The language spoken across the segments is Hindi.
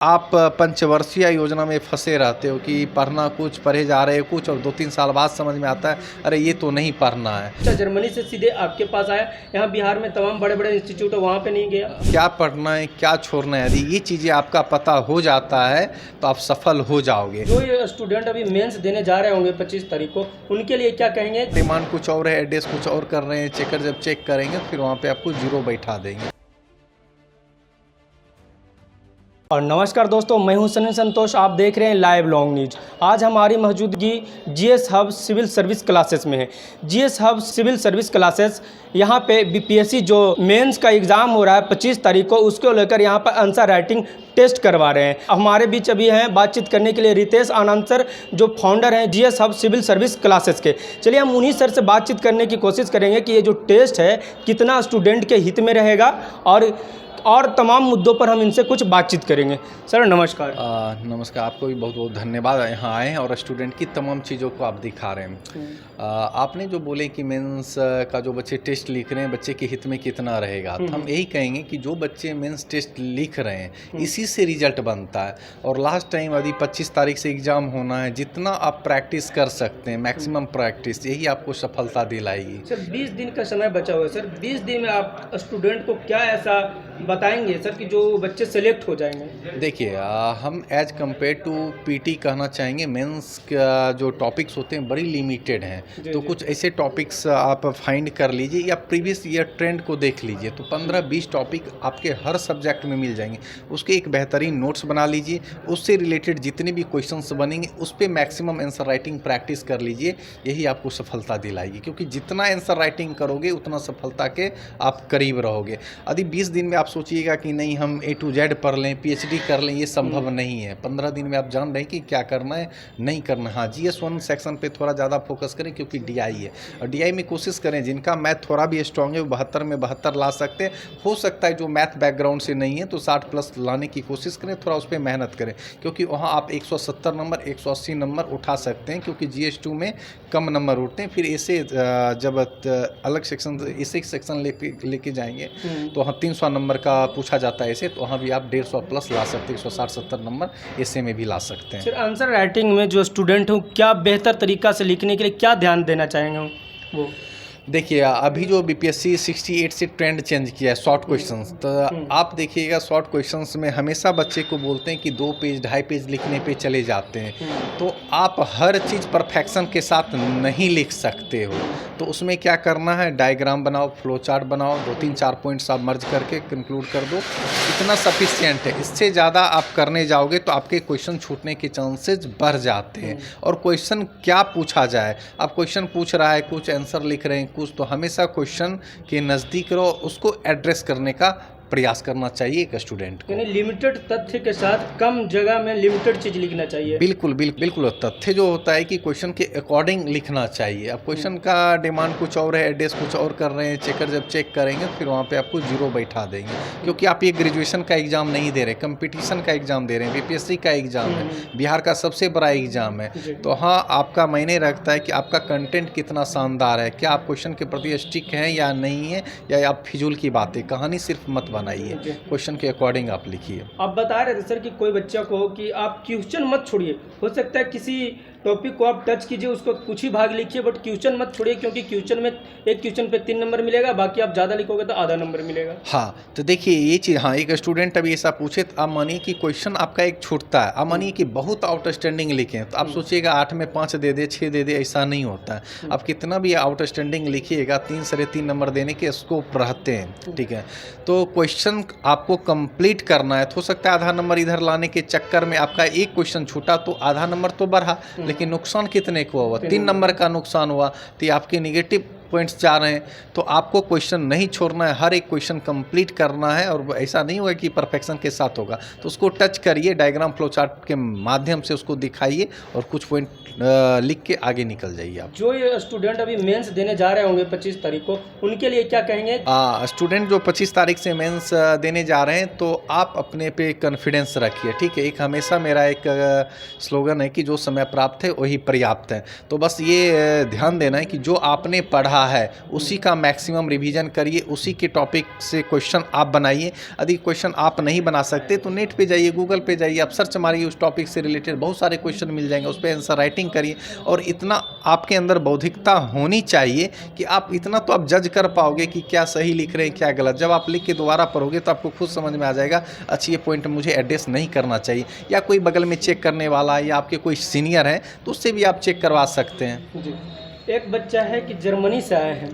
आप पंचवर्षीय योजना में फंसे रहते हो कि पढ़ना कुछ, पढ़े जा रहे हो कुछ और 2-3 साल बाद समझ में आता है अरे ये तो नहीं पढ़ना है। अच्छा, जर्मनी से सीधे आपके पास आया, यहाँ बिहार में तमाम बड़े बड़े इंस्टीट्यूट है, वहाँ पे नहीं गया। क्या पढ़ना है, क्या छोड़ना है, यदि ये चीज़ें आपका पता हो जाता है तो आप सफल हो जाओगे। जो ये स्टूडेंट अभी मेंस देने जा रहे होंगे 25 तारीख को, उनके लिए क्या कहेंगे? डिमांड कुछ और है, एड्रेस कुछ और कर रहे हैं, चेकर जब चेक करेंगे फिर वहाँ पे आपको जीरो बैठा देंगे। और नमस्कार दोस्तों, मैं हूं सनी संतोष। आप देख रहे हैं लाइव लॉन्ग न्यूज। आज हमारी मौजूदगी GS hub civil service classes में है। GS hub civil service classes यहां पे बीपीएससी जो मेंस का एग्ज़ाम हो रहा है 25 तारीख को, उसको लेकर यहां पर आंसर राइटिंग टेस्ट करवा रहे हैं। हमारे बीच अभी हैं बातचीत करने के लिए रितेश आनंद सर, जो फाउंडर हैं GS hub civil service classes के। चलिए हम उन्हीं सर से बातचीत करने की कोशिश करेंगे कि ये जो टेस्ट है कितना स्टूडेंट के हित में रहेगा और तमाम मुद्दों पर हम इनसे कुछ बातचीत करेंगे। सर नमस्कार। नमस्कार, आपको भी बहुत बहुत धन्यवाद यहाँ आए हैं और स्टूडेंट की तमाम चीज़ों को आप दिखा रहे हैं। आपने जो बोले कि मेंस का जो बच्चे टेस्ट लिख रहे हैं बच्चे के हित में कितना रहेगा, तो हम यही कहेंगे कि जो बच्चे मेंस टेस्ट लिख रहे हैं इसी से रिजल्ट बनता है। और लास्ट टाइम यदि 25 तारीख से एग्ज़ाम होना है, जितना आप प्रैक्टिस कर सकते हैं मैक्सिमम प्रैक्टिस, यही आपको सफलता दिलाएगी। सर 20 दिन का समय बचा हुआ है। सर 20 दिन में आप स्टूडेंट को क्या ऐसा बताएंगे सर कि जो बच्चे सेलेक्ट हो जाएंगे? देखिए, हम एज कम्पेयर टू पीटी कहना चाहेंगे मेंस का जो टॉपिक्स होते हैं बड़ी लिमिटेड हैं। तो कुछ ऐसे टॉपिक्स आप फाइंड कर लीजिए या प्रीवियस ईयर ट्रेंड को देख लीजिए, तो 15-20 टॉपिक आपके हर सब्जेक्ट में मिल जाएंगे। उसके एक बेहतरीन नोट्स बना लीजिए, उससे रिलेटेड जितने भी क्वेश्चंस बनेंगे उस पर मैक्सिमम आंसर राइटिंग प्रैक्टिस कर लीजिए। यही आपको सफलता दिलाएगी, क्योंकि जितना आंसर राइटिंग करोगे उतना सफलता के आप करीब रहोगे। यदि 20 दिन में आप सोचिएगा कि नहीं हम A to Z पढ़ लें, PhD कर लें, ये संभव नहीं है। 15 दिन में आप जान रहे हैं कि क्या करना है, नहीं करना है। हाँ, GS1 सेक्शन पे थोड़ा ज़्यादा फोकस करें क्योंकि DI है, और DI में कोशिश करें जिनका मैथ थोड़ा भी स्ट्रॉन्ग है वो 72 में 72 ला सकते हैं। हो सकता है जो मैथ बैकग्राउंड से नहीं है तो 60+ लाने की कोशिश करें, थोड़ा उस पर मेहनत करें, क्योंकि वहाँ आप 170 नंबर 180 नंबर उठा सकते हैं, क्योंकि GS2 में कम नंबर उठते हैं। फिर ऐसे जब अलग सेक्शन ऐसे सेक्शन लेके जाएंगे तो वहाँ 300 नंबर का पूछा जाता है ऐसे, तो वहाँ भी आप 150+ ला सकते हैं, 160-70 नंबर ऐसे में भी ला सकते हैं। सर आंसर राइटिंग में जो स्टूडेंट हूँ, क्या बेहतर तरीका से लिखने के लिए क्या ध्यान देना चाहेंगे वो? देखिए, अभी जो बीपीएससी 68 से ट्रेंड चेंज किया है शॉर्ट क्वेश्चंस, तो आप देखिएगा शॉर्ट क्वेश्चंस में हमेशा बच्चे को बोलते हैं कि 2 पेज 2.5 पेज लिखने पे चले जाते हैं। तो आप हर चीज़ परफेक्शन के साथ नहीं लिख सकते हो, तो उसमें क्या करना है, डायग्राम बनाओ, फ्लो चार्ट बनाओ, 2-3-4 पॉइंट्स आप मर्ज करके कंक्लूड कर दो, इतना सफिशिएंट है। इससे ज़्यादा आप करने जाओगे तो आपके क्वेश्चन छूटने के चांसेस बढ़ जाते हैं। और क्वेश्चन क्या पूछा जाए, आप क्वेश्चन पूछ रहा है कुछ, आंसर लिख रहे हैं कुछ, तो हमेशा क्वेश्चन के नज़दीक रहो, उसको एड्रेस करने का प्रयास करना चाहिए एक स्टूडेंट को। यानी लिमिटेड तथ्य के साथ कम जगह में लिमिटेड चीज़ लिखना चाहिए। बिल्कुल बिल्कुल बिल्कुल। तथ्य जो होता है कि क्वेश्चन के अकॉर्डिंग लिखना चाहिए। अब क्वेश्चन का डिमांड कुछ और है, एड्रेस कुछ और कर रहे हैं, चेकर जब चेक करेंगे फिर वहाँ पे आपको जीरो बैठा देंगे, क्योंकि आप ये ग्रेजुएशन का एग्ज़ाम नहीं दे रहे, कंपटीशन का एग्ज़ाम दे रहे हैं, बीपीएससी का एग्ज़ाम है, बिहार का सबसे बड़ा एग्ज़ाम है। तो हाँ, आपका मायने रखता है कि आपका कंटेंट कितना शानदार है, क्या आप क्वेश्चन के प्रति स्टिक हैं या नहीं है, या आप फिजूल की बातें, कहानी सिर्फ मत बनाइए, क्वेश्चन के अकॉर्डिंग आप लिखिए। आप बता रहे थे सर कि कोई बच्चा को कि आप क्वेश्चन मत छोड़िए, हो सकता है किसी टॉपिक को आप टच कीजिए, उसको कुछ ही भाग लिखिए, बट क्वेश्चन मत छोड़िए, क्योंकि क्वेश्चन में एक क्वेश्चन पे 3 नंबर मिलेगा, बाकी आप ज़्यादा लिखोगे तो आधा नंबर मिलेगा। हाँ, तो देखिए ये चीज़, हाँ एक स्टूडेंट अभी ऐसा पूछे तो आप मानिए कि क्वेश्चन आपका एक छूटता है, आप मानिए कि बहुत आउटस्टैंडिंग लिखें तो आप सोचिएगा 8 में 5 दे दे, 6 दे दे, ऐसा नहीं होता है। आप कितना भी आउटस्टैंडिंग लिखिएगा 3-3.5 नंबर देने के स्कोप रहते हैं, ठीक है। तो क्वेश्चन आपको कंप्लीट करना है, तो हो सकता है आधा नंबर इधर लाने के चक्कर में आपका एक क्वेश्चन छूटा तो आधा नंबर तो बढ़ा, लेकिन नुकसान कितने को हुआ, 3 नंबर का नुकसान हुआ। तो ये आपके निगेटिव पॉइंट्स जा रहे हैं। तो आपको क्वेश्चन नहीं छोड़ना है, हर एक क्वेश्चन कंप्लीट करना है, और ऐसा नहीं होगा कि परफेक्शन के साथ होगा। तो उसको टच करिए, डायग्राम फ्लो चार्ट के माध्यम से उसको दिखाइए और कुछ पॉइंट लिख के आगे निकल जाइए आप। जो ये स्टूडेंट अभी मेंस देने जा रहे होंगे 25 तारीख को, उनके लिए क्या कहेंगे? स्टूडेंट जो 25 तारीख से मेंस देने जा रहे हैं, तो आप अपने पे कॉन्फिडेंस रखिए, ठीक है। एक हमेशा मेरा एक स्लोगन है कि जो समय प्राप्त है वही पर्याप्त है। तो बस ये ध्यान देना है कि जो आपने पढ़ा रहा है उसी का मैक्सिमम रिवीजन करिए, उसी के टॉपिक से क्वेश्चन आप बनाइए। यदि क्वेश्चन आप नहीं बना सकते तो नेट पे जाइए, गूगल पे जाइए, आप सर्च मारिए, उस टॉपिक से रिलेटेड बहुत सारे क्वेश्चन मिल जाएंगे, उस पर आंसर राइटिंग करिए। और इतना आपके अंदर बौद्धिकता होनी चाहिए कि आप इतना तो आप जज कर पाओगे कि क्या सही लिख रहे हैं क्या गलत। जब आप लिख के दोबारा पढ़ोगे तो आपको खुद समझ में आ जाएगा, अच्छा ये पॉइंट मुझे एड्रेस नहीं करना चाहिए। या कोई बगल में चेक करने वाला है या आपके कोई सीनियर है तो उससे भी आप चेक करवा सकते हैं। जी, एक बच्चा है कि जर्मनी से आए हैं,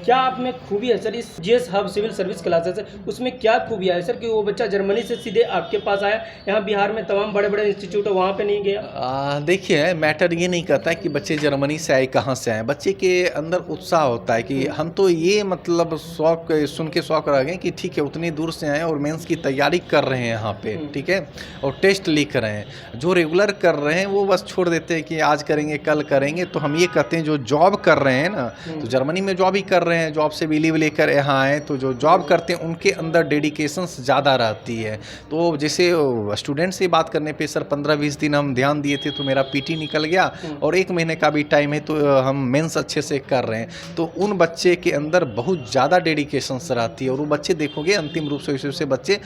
क्या आप में खूबी है सर इस GS hub civil service classes है, उसमें क्या खूबियाँ है सर कि वो बच्चा जर्मनी से सीधे आपके पास आया? यहाँ बिहार में तमाम बड़े बड़े इंस्टीट्यूट है, वहाँ पे नहीं गया? देखिए, मैटर ये नहीं करता है कि बच्चे जर्मनी से आए कहाँ से आए। बच्चे के अंदर उत्साह होता है कि हम तो ये मतलब शौक सुन के शौक रह गए कि ठीक है उतनी दूर से आए और मेंस की तैयारी कर रहे हैं यहाँ पे, ठीक है, और टेस्ट लिख रहे हैं। जो रेगुलर कर रहे हैं वो बस छोड़ देते हैं कि आज करेंगे कल करेंगे। तो हम ये कहते हैं जो जॉब कर रहे हैं ना, तो जर्मनी में जॉब ही कर रहे हैं, जॉब से भी लीव लेकर यहाँ आए, तो जो जॉब करते हैं उनके अंदर डेडिकेशंस ज़्यादा रहती है। तो जैसे स्टूडेंट से बात करने पे सर 15-20 दिन हम ध्यान दिए थे तो मेरा पीटी निकल गया और 1 महीने का भी टाइम है तो हम मेंस अच्छे से कर रहे हैं। तो उन बच्चे के अंदर बहुत ज़्यादा डेडिकेशंस रहती है और वो बच्चे देखोगे अंतिम रूप से बच्चे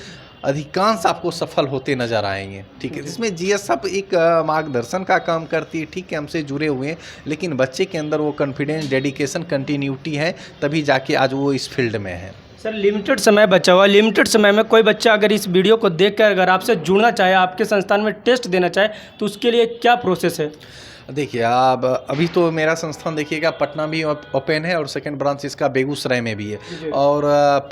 अधिकांश आपको सफल होते नज़र आएंगे, ठीक है। इसमें जीएस सब एक मार्गदर्शन का काम करती है, ठीक है, हमसे जुड़े हुए हैं, लेकिन बच्चे के अंदर वो कॉन्फिडेंस, डेडिकेशन, कंटिन्यूटी है, तभी जाके आज वो इस फील्ड में है। सर लिमिटेड समय बचा हुआ, लिमिटेड समय में कोई बच्चा अगर इस वीडियो को देखकर अगर आपसे जुड़ना चाहे, आपके संस्थान में टेस्ट देना चाहे, तो उसके लिए क्या प्रोसेस है? देखिए, आप अभी तो मेरा संस्थान देखिएगा पटना भी ओपन है और सेकंड ब्रांच इसका बेगूसराय में भी है। और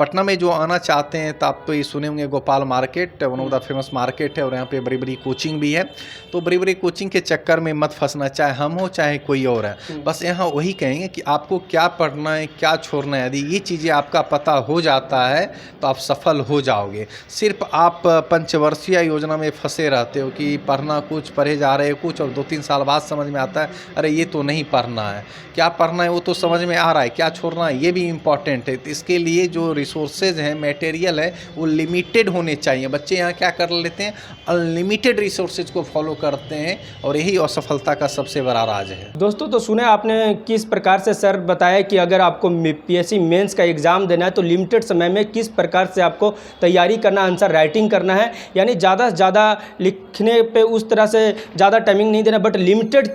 पटना में जो आना चाहते हैं तो आप तो ये सुने होंगे Gopal market one of the famous market है और यहाँ पे बड़ी बड़ी कोचिंग भी है। तो बड़ी बड़ी कोचिंग के चक्कर में मत फंसना, चाहे हम हो चाहे कोई और है। बस यहाँ वही कहेंगे कि आपको क्या पढ़ना है क्या छोड़ना है। यदि ये चीज़ें आपका पता हो जाता है तो आप सफल हो जाओगे। सिर्फ आप पंचवर्षीय योजना में फंसे रहते हो कि पढ़ना कुछ, पढ़े जा रहे हो कुछ और 2-3 साल बाद समझ में आता है अरे ये तो नहीं पढ़ना है। क्या पढ़ना है वो तो समझ में आ रहा है, क्या छोड़ना है ये भी इम्पॉर्टेंट है। तो इसके लिए जो रिसोर्सेज हैं, मटेरियल है, वो लिमिटेड होने चाहिए। बच्चे यहाँ क्या कर लेते हैं, अनलिमिटेड रिसोर्सेज को फॉलो करते हैं और यही असफलता का सबसे बड़ा राज है। दोस्तों तो सुने आपने किस प्रकार से सर बताया कि अगर आपको पीएससी मेंस का एग्ज़ाम देना है तो लिमिटेड समय में किस प्रकार से आपको तैयारी करना, आंसर राइटिंग करना है। यानी ज़्यादा से ज़्यादा लिखने पे उस तरह से ज़्यादा टाइमिंग नहीं देना, बट लिमिटेड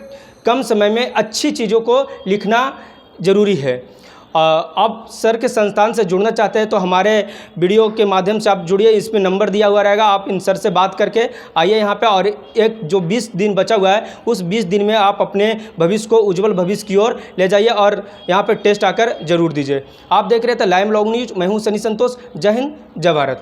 कम समय में अच्छी चीज़ों को लिखना ज़रूरी है। आप सर के संस्थान से जुड़ना चाहते हैं तो हमारे वीडियो के माध्यम से आप जुड़िए, इसमें नंबर दिया हुआ रहेगा, आप इन सर से बात करके आइए यहाँ पे। और एक जो 20 दिन बचा हुआ है उस 20 दिन में आप अपने भविष्य को उज्जवल भविष्य की ओर ले जाइए और यहाँ पे टेस्ट आकर जरूर दीजिए। आप देख रहे थे लाइव लॉन्ग न्यूज, मैं हूँ सनी संतोष। जय हिंद, जय भारत।